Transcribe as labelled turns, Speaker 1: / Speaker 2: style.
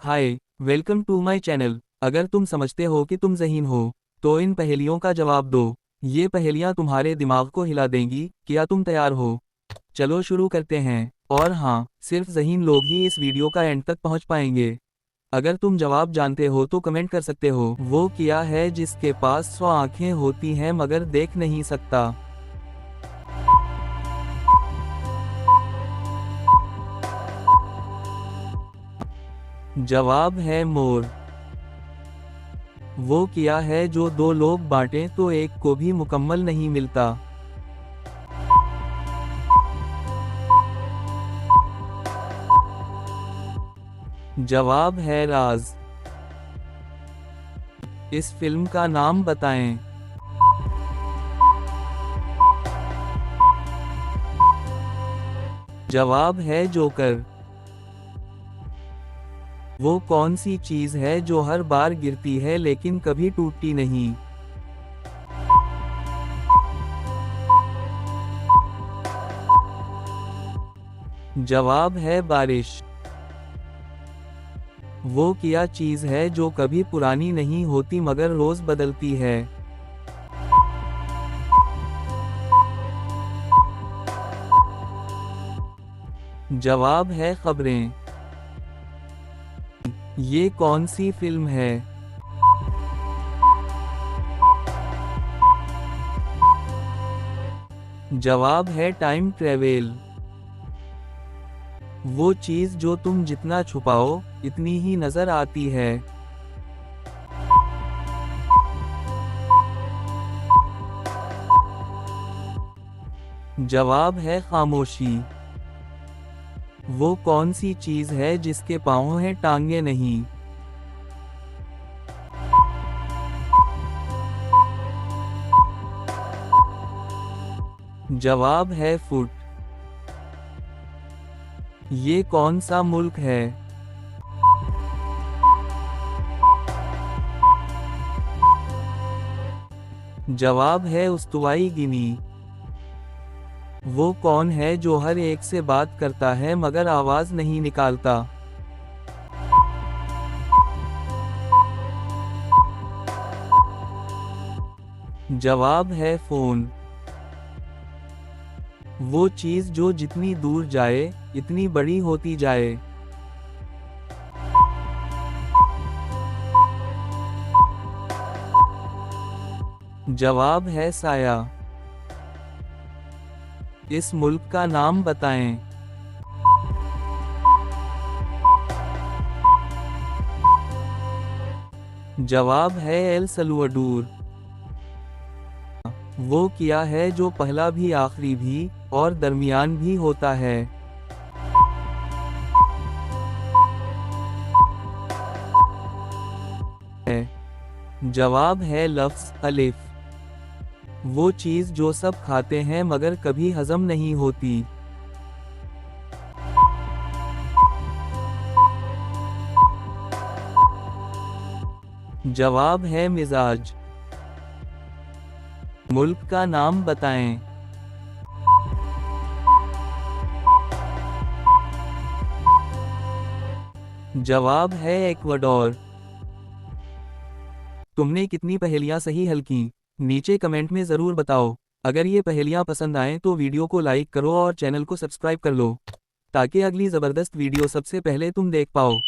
Speaker 1: Hi, welcome to my channel. अगर तुम समझते हो कि तुम ज़हीन हो, तो इन पहेलियों का जवाब दो। ये पहेलियाँ तुम्हारे दिमाग को हिला देंगी। क्या तुम तैयार हो? चलो शुरू करते हैं। और हाँ, सिर्फ ज़हीन लोग ही इस वीडियो का एंड तक पहुँच पाएंगे। अगर तुम जवाब जानते हो तो कमेंट कर सकते हो। वो क्या है जिसके पास 100 आँखें होती हैं मगर देख नहीं सकता? जवाब है मोर। वो क्या है जो दो लोग बांटें तो एक को भी मुकम्मल नहीं मिलता? जवाब है राज। इस फिल्म का नाम बताएं। जवाब है जोकर। वो कौन सी चीज है जो हर बार गिरती है लेकिन कभी टूटती नहीं? जवाब है बारिश। वो क्या चीज है जो कभी पुरानी नहीं होती मगर रोज बदलती है? जवाब है खबरें। ये कौन सी फिल्म है? जवाब है टाइम ट्रेवल। वो चीज जो तुम जितना छुपाओ, इतनी ही नजर आती है। जवाब है खामोशी। वो कौन सी चीज है जिसके पाँव हैं टांगे नहीं? जवाब है फुट। ये कौन सा मुल्क है? जवाब है उस्तुवाई गिनी। वो कौन है जो हर एक से बात करता है मगर आवाज नहीं निकालता? जवाब है फोन। वो चीज जो जितनी दूर जाए, इतनी बड़ी होती जाए। जवाब है साया। इस मुल्क का नाम बताएं। जवाब है एल सल्वाडोर। वो क्या है जो पहला भी आखिरी भी और दरमियान भी होता है? जवाब है लफ्ज़ अलिफ। वो चीज जो सब खाते हैं मगर कभी हजम नहीं होती। जवाब है मिजाज। मुल्क का नाम बताएं। जवाब है इक्वाडोर। तुमने कितनी पहेलियां सही हल की? नीचे कमेंट में ज़रूर बताओ। अगर ये पहेलियां पसंद आएं तो वीडियो को लाइक करो और चैनल को सब्सक्राइब कर लो, ताकि अगली ज़बरदस्त वीडियो सबसे पहले तुम देख पाओ।